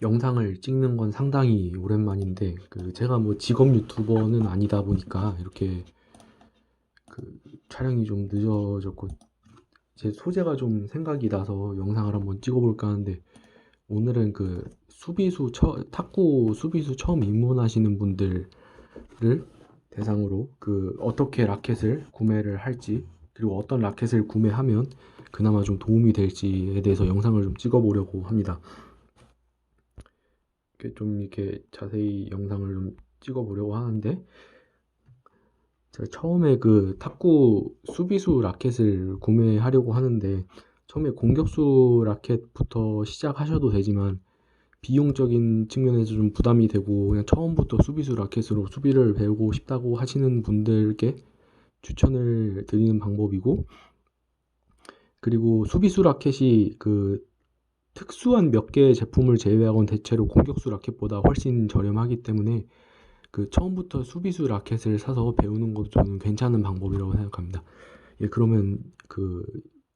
영상을 찍는 건 상당히 오랜만인데 제가 뭐 직업 유튜버는 아니다 보니까 이렇게 촬영이 좀 늦어졌고 제 소재가 좀 생각이 나서 영상을 한번 찍어볼까 하는데, 오늘은 탁구 수비수 처음 입문하시는 분들을 대상으로 어떻게 라켓을 구매를 할지, 그리고 어떤 라켓을 구매하면 그나마 좀 도움이 될지에 대해서 영상을 좀 찍어보려고 합니다. 이렇게 자세히 영상을 좀 찍어보려고 하는데, 제가 처음에 탁구 수비수 라켓을 구매하려고 하는데, 처음에 공격수 라켓부터 시작하셔도 되지만 비용적인 측면에서 좀 부담이 되고 그냥 처음부터 수비수 라켓으로 수비를 배우고 싶다고 하시는 분들께 추천을 드리는 방법이고, 그리고 수비수 라켓이 특수한 몇 개의 제품을 제외하고는 대체로 공격수 라켓보다 훨씬 저렴하기 때문에 처음부터 수비수 라켓을 사서 배우는 것도 저는 괜찮은 방법이라고 생각합니다. 예, 그러면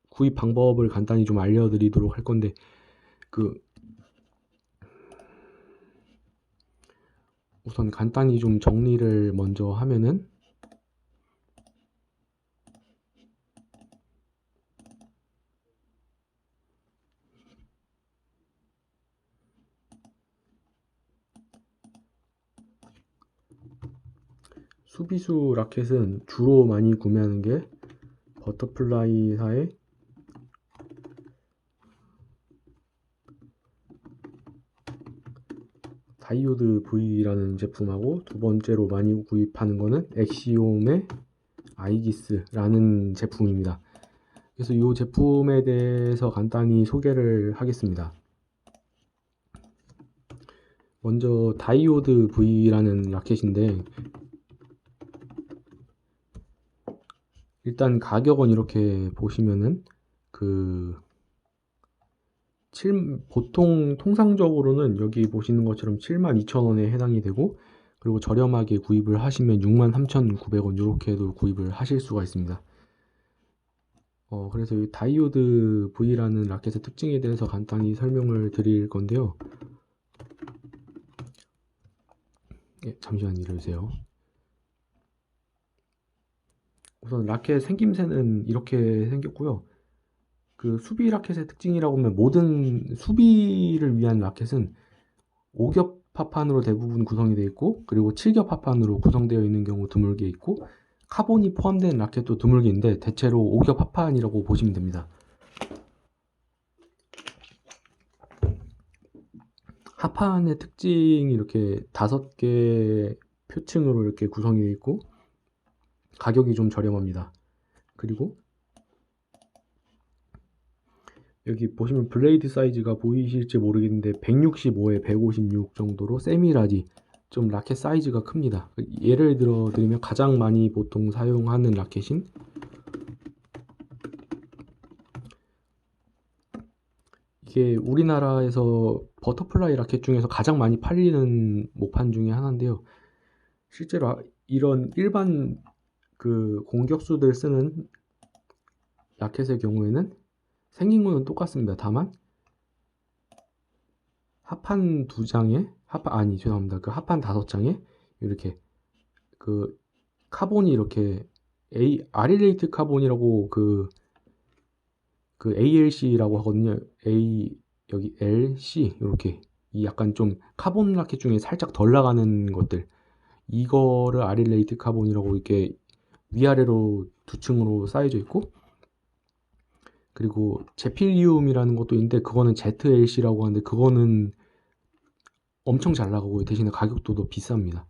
구입 방법을 간단히 좀 알려드리도록 할 건데, 우선 간단히 좀 정리를 먼저 하면은, 수비수 라켓은 주로 많이 구매하는 게 버터플라이사의 다이오드 V라는 제품하고, 두 번째로 많이 구입하는 거는 엑시옴의 아이기스라는 제품입니다. 그래서 이 제품에 대해서 간단히 소개를 하겠습니다. 먼저 다이오드 V라는 라켓인데, 일단 가격은 이렇게 보시면은 보통 통상적으로는 여기 보시는 것처럼 72,000원에 해당이 되고, 그리고 저렴하게 구입을 하시면 63,900원 이렇게도 구입을 하실 수가 있습니다. 그래서 이 다이오드 V라는 라켓의 특징에 대해서 간단히 설명을 드릴 건데요. 예, 잠시만 기다려주세요. 우선 라켓 생김새는 이렇게 생겼고요. 수비 라켓의 특징이라고 하면, 모든 수비를 위한 라켓은 5겹 합판으로 대부분 구성이 되어 있고, 그리고 7겹 합판으로 구성되어 있는 경우 드물게 있고, 카본이 포함된 라켓도 드물게 있는데 대체로 5겹 합판이라고 보시면 됩니다. 합판의 특징이 이렇게 5개 표층으로 이렇게 구성이 되어 있고, 가격이 좀 저렴합니다. 그리고 여기 보시면 블레이드 사이즈가 보이실지 모르겠는데 165에 156 정도로 세미라지, 좀 라켓 사이즈가 큽니다. 예를 들어 드리면, 가장 많이 보통 사용하는 라켓인 이게 우리나라에서 버터플라이 라켓 중에서 가장 많이 팔리는 모판 중에 하나인데요. 실제로 이런 일반 공격수들 쓰는 라켓의 경우에는 생긴 거는 똑같습니다. 다만 합판 2장에 죄송합니다. 합판 5장에 이렇게 카본이 이렇게 아릴레이트 카본이라고 ALC라고 하거든요. 여기 LC, 이렇게 이 약간 좀 카본 라켓 중에 살짝 덜 나가는 것들, 이거를 아릴레이트 카본이라고 이렇게 위아래로 두 층으로 쌓여져 있고, 그리고 제필리움이라는 것도 있는데 그거는 ZLC라고 하는데 그거는 엄청 잘 나가고 대신에 가격도 더 비쌉니다.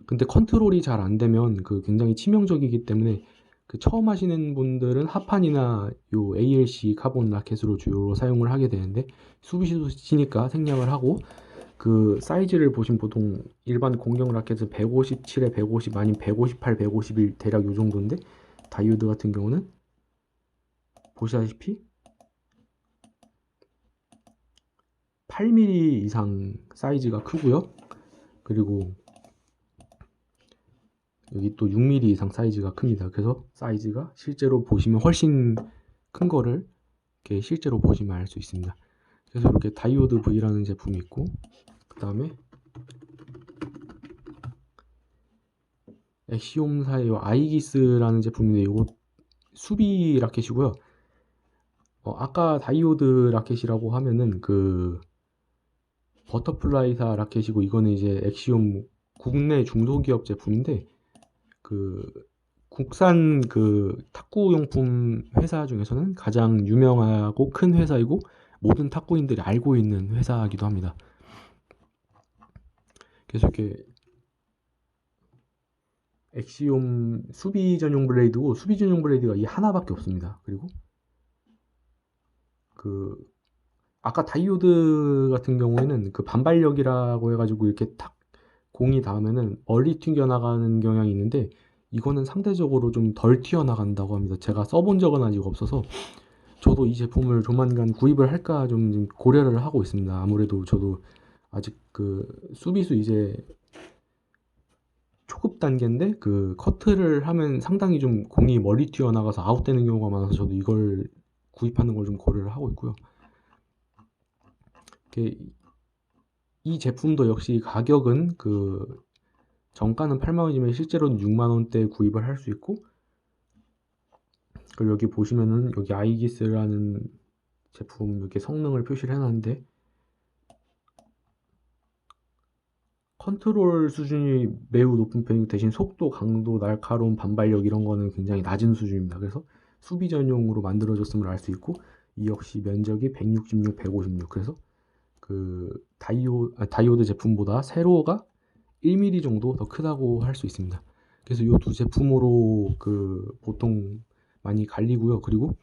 근데 컨트롤이 잘 안 되면 굉장히 치명적이기 때문에 처음 하시는 분들은 합판이나 요 ALC 카본 라켓으로 주로 사용을 하게 되는데, 수비수시니까 생략을 하고, 사이즈를 보시면 보통 일반 공격 라켓은 157에 150 아니면 158, 151 대략 요 정도인데, 다이오드 같은 경우는 보시다시피 8mm 이상 사이즈가 크고요. 그리고 여기 또 6mm 이상 사이즈가 큽니다. 그래서 사이즈가 실제로 보시면 훨씬 큰 거를 이렇게 실제로 보시면 알 수 있습니다. 그래서 이렇게 다이오드 V라는 제품이 있고, 그 다음에 엑시옴사의 아이기스라는 제품인데 이거 수비 라켓이고요. 아까 다이오드 라켓이라고 하면은 그 버터플라이사 라켓이고, 이거는 이제 엑시옴 국내 중소기업 제품인데, 그 국산 그 탁구용품 회사 중에서는 가장 유명하고 큰 회사이고 모든 탁구인들이 알고 있는 회사이기도 합니다. 그래서 이렇게 엑시옴 수비 전용 블레이드고, 수비 전용 블레이드가 이 하나밖에 없습니다. 그리고 그 아까 다이오드 같은 경우에는 그 반발력이라고 해가지고 이렇게 탁 공이 닿으면은 멀리 튕겨나가는 경향이 있는데, 이거는 상대적으로 좀 덜 튀어나간다고 합니다. 제가 써본 적은 아직 없어서 저도 이 제품을 조만간 구입을 할까 좀 고려를 하고 있습니다. 아무래도 저도 아직 그 수비수 이제 초급 단계인데, 그 커트를 하면 상당히 좀 공이 멀리 튀어나가서 아웃되는 경우가 많아서 저도 이걸 구입하는 걸 좀 고려를 하고 있고요. 이 제품도 역시 가격은 그 정가는 8만원이면 실제로는 6만원대에 구입을 할 수 있고, 그리고 여기 보시면은 여기 아이기스라는 제품 이렇게 성능을 표시를 해놨는데, 컨트롤 수준이 매우 높은 편이고 대신 속도, 강도, 날카로움, 반발력 이런 거는 굉장히 낮은 수준입니다. 그래서 수비 전용으로 만들어졌음을 알 수 있고, 이 역시 면적이 166, 156. 그래서 그 다이오드 제품보다 세로가 1mm 정도 더 크다고 할 수 있습니다. 그래서 이 두 제품으로 그 보통 많이 갈리고요. 그리고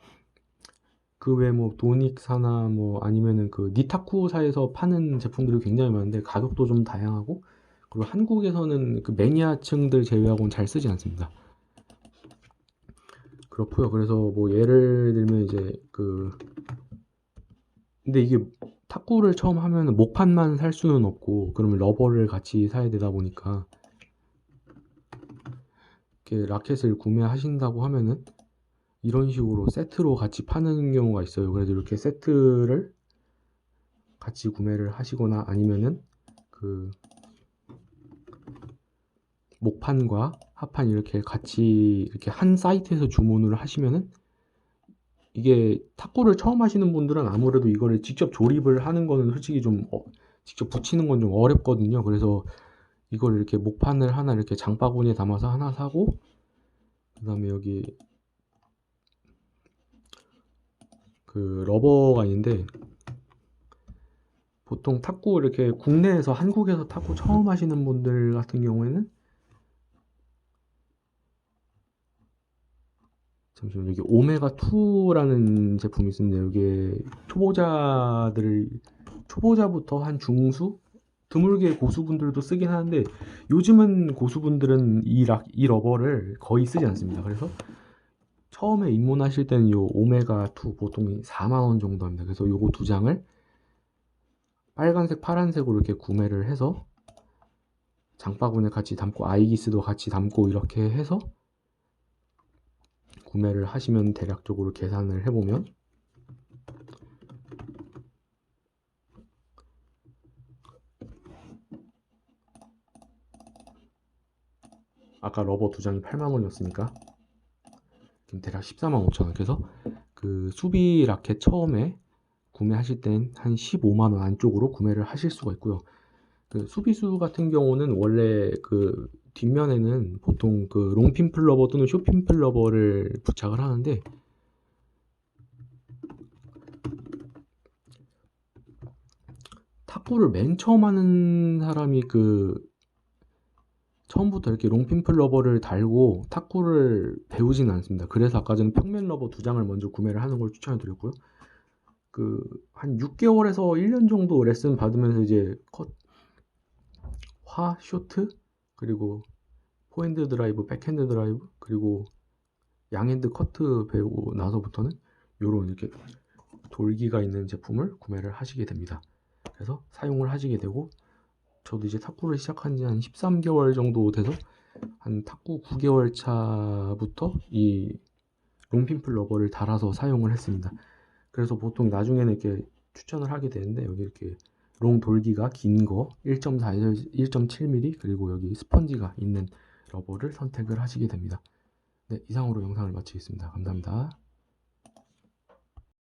그 외에 뭐 도닉사나 뭐 아니면은 그 니타쿠사에서 파는 제품들이 굉장히 많은데 가격도 좀 다양하고, 그리고 한국에서는 그 매니아층들 제외하고는 잘 쓰지 않습니다. 그렇고요. 그래서 뭐 예를 들면 이제 근데 이게 탁구를 처음 하면은 목판만 살 수는 없고, 그러면 러버를 같이 사야 되다 보니까 이렇게 라켓을 구매하신다고 하면은 이런 식으로 세트로 같이 파는 경우가 있어요. 그래서 이렇게 세트를 같이 구매를 하시거나, 아니면은 그 목판과 하판 이렇게 같이 이렇게 한 사이트에서 주문을 하시면은, 이게 탁구를 처음 하시는 분들은 아무래도 이거를 직접 조립을 하는 거는 솔직히 좀 직접 붙이는 건 좀 어렵거든요. 그래서 이걸 이렇게 목판을 하나 이렇게 장바구니에 담아서 하나 사고, 그 다음에 여기 그 러버가 있는데, 보통 탁구 이렇게 국내에서 한국에서 탁구 처음 하시는 분들 같은 경우에는, 잠시만, 여기 오메가2라는 제품이 있습니다. 이게 초보자부터 한 중수, 드물게 고수분들도 쓰긴 하는데, 요즘은 고수분들은 이 러버를 거의 쓰지 않습니다. 그래서 처음에 입문하실 때는 이 오메가2 보통 4만원 정도 합니다. 그래서 요거 두 장을 빨간색, 파란색으로 이렇게 구매를 해서 장바구니에 같이 담고 아이기스도 같이 담고 이렇게 해서 구매를 하시면, 대략적으로 계산을 해보면 아까 러버 두 장이 8만원이었으니까 대략 14만 5천원. 그래서 그 수비 라켓 처음에 구매하실 땐 한 15만원 안쪽으로 구매를 하실 수가 있고요. 그 수비수 같은 경우는 원래 그 뒷면에는 보통 그 롱핀 플러버 또는 쇼핀 플러버를 부착을 하는데, 탁구를 맨 처음 하는 사람이 그 처음부터 이렇게 롱핀 플러버를 달고 탁구를 배우지는 않습니다. 그래서 아까 전에 평면 러버 두 장을 먼저 구매를 하는 걸 추천해 드렸고요. 그 한 6개월에서 1년 정도 레슨 받으면서 이제 쇼트, 그리고 포핸드 드라이브, 백핸드 드라이브, 그리고 양핸드 커트 배우고 나서부터는 요런 이렇게 돌기가 있는 제품을 구매를 하시게 됩니다. 그래서 사용을 하시게 되고, 저도 이제 탁구를 시작한 지 한 13개월 정도 돼서 한 탁구 9개월 차부터 이 롱핀플 러버를 달아서 사용을 했습니다. 그래서 보통 나중에는 이렇게 추천을 하게 되는데, 여기 이렇게 롱 돌기가 긴 거 1.4에서 1.7mm, 그리고 여기 스펀지가 있는 러버를 선택을 하시게 됩니다. 네, 이상으로 영상을 마치겠습니다. 감사합니다.